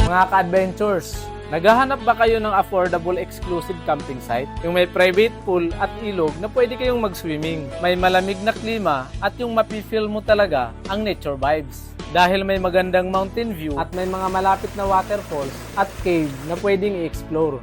Mga ka-adventures, naghahanap ba kayo ng affordable exclusive camping site? Yung may private pool at ilog na pwede kayong mag-swimming, may malamig na klima at yung mapifeel mo talaga ang nature vibes. Dahil may magandang mountain view at may mga malapit na waterfalls at cave na pwedeng i-explore.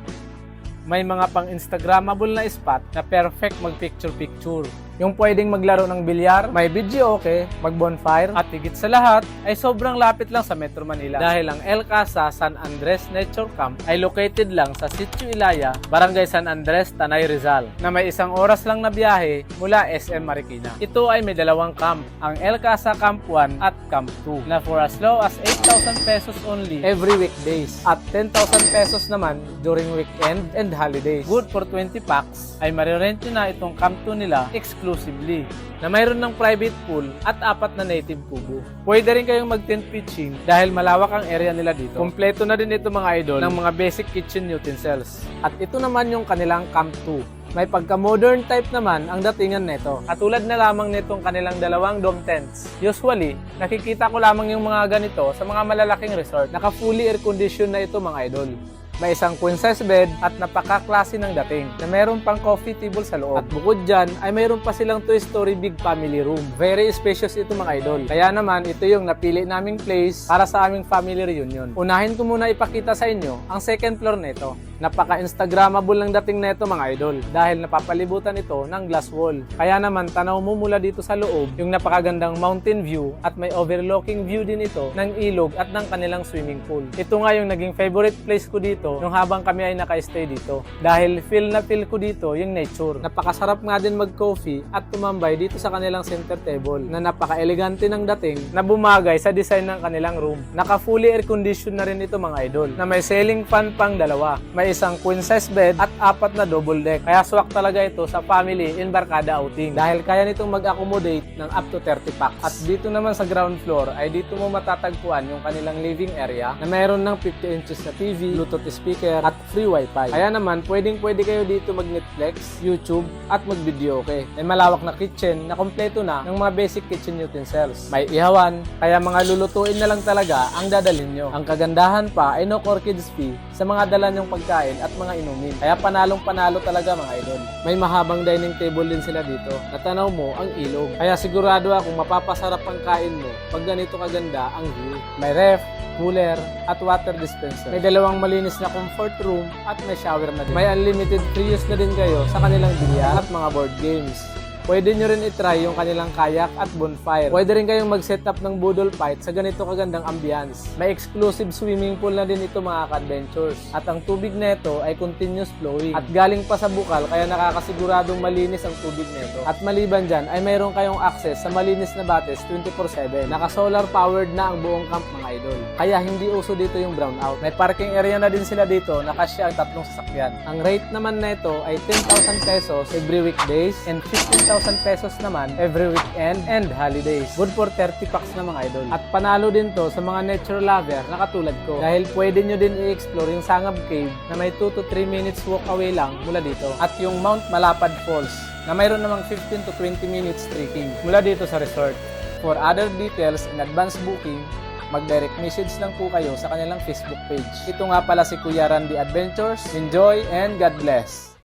May mga pang-instagrammable na spot na perfect mag-picture-picture. Yung pwedeng maglaro ng bilyar, may videoke, mag-bonfire, at higit sa lahat ay sobrang lapit lang sa Metro Manila. Dahil ang El Casa San Andres Nature Camp ay located lang sa Sitio Ilaya, Barangay San Andres, Tanay Rizal, na may 1 oras lang na biyahe mula SM Marikina. Ito ay may 2 camp, ang El Casa Camp 1 at Camp 2, na for as low as 8,000 pesos only every weekdays at 10,000 pesos naman during weekend and holidays. Good for 20 packs ay marirent nyo na itong Camp 2 nila exclusively, na mayroon ng private pool at 4 na native kubo. Pwede rin kayong mag-tent pitching dahil malawak ang area nila dito. Kompleto na din ito mga idol ng mga basic kitchen utensils. At ito naman yung kanilang Camp 2. May pagka-modern type naman ang datingan nito. Katulad na lamang nitong kanilang 2 dome tents. Usually, nakikita ko lamang yung mga ganito sa mga malalaking resort. Naka-fully air-conditioned na ito mga idol. May isang queen size bed at napaka-klase ng dating na meron pang coffee table sa loob. At bukod dyan ay mayroon pa silang 2-story big family room. Very spacious ito mga idol. Kaya naman ito yung napili naming place para sa aming family reunion. Unahin ko muna ipakita sa inyo ang second floor nito. Napaka-instagrammable ng dating nito mga idol dahil napapalibutan ito ng glass wall. Kaya naman tanaw mo mula dito sa loob yung napakagandang mountain view at may overlooking view din ito ng ilog at ng kanilang swimming pool. Ito nga yung naging favorite place ko dito nung habang kami ay naka-stay dito dahil feel na feel ko dito yung nature. Napakasarap nga din mag-coffee at tumambay dito sa kanilang center table na napaka-elegante ng dating na bumagay sa design ng kanilang room. Naka-fully air-conditioned na rin ito mga idol na may ceiling fan pang 2. May isang queen size bed at 4 na double deck. Kaya swak talaga ito sa family in barkada outing dahil kaya nitong mag-accommodate ng up to 30 packs. At dito naman sa ground floor ay dito mo matatagpuan yung kanilang living area na mayroon ng 50 inches na TV, Bluetooth speaker at free wifi. Kaya naman pwede kayo dito mag-Netflix, YouTube at mag-videoke. May malawak na kitchen na kompleto na ng mga basic kitchen utensils. May ihawan, kaya mga lulutuin na lang talaga ang dadalhin nyo. Ang kagandahan pa ay no core kids fee sa mga dala nyong pagkain at mga inumin. Kaya panalong-panalo talaga mga idol. May mahabang dining table din sila dito. Natanaw mo ang ilog. Kaya sigurado akong mapapasarap ang kain mo pag ganito kaganda ang view. May ref, cooler, at water dispenser. May 2 malinis na comfort room at may shower na din. May unlimited free use na din kayo sa kanilang bilyar at mga board games. Pwede nyo rin itry yung kanilang kayak at bonfire. Pwede rin kayong mag-set up ng budol fight sa ganito kagandang ambience. May exclusive swimming pool na din ito mga ka-adventures. At ang tubig neto ay continuous flowing. At galing pa sa bukal kaya nakakasiguradong malinis ang tubig neto. At maliban dyan ay mayroon kayong access sa malinis na bates 24/7. Naka-solar powered na ang buong camp mga idol. Kaya hindi uso dito yung brownout. May parking area na din sila dito na kasya ang 3 sasakyan. Ang rate naman neto ay 10,000 pesos every weekdays and 15,000 pesos naman every weekend and holidays. Good for 30 packs na mga idol. At panalo din to sa mga nature lover na katulad ko dahil pwede nyo din i-explore yung Sangab Cave na may 2 to 3 minutes walk away lang mula dito. At yung Mount Malapad Falls na mayroon namang 15 to 20 minutes trekking mula dito sa resort. For other details and advance booking, mag-direct message lang po kayo sa kanilang Facebook page. Ito nga pala si Kuya Randy Adventures. Enjoy and God bless!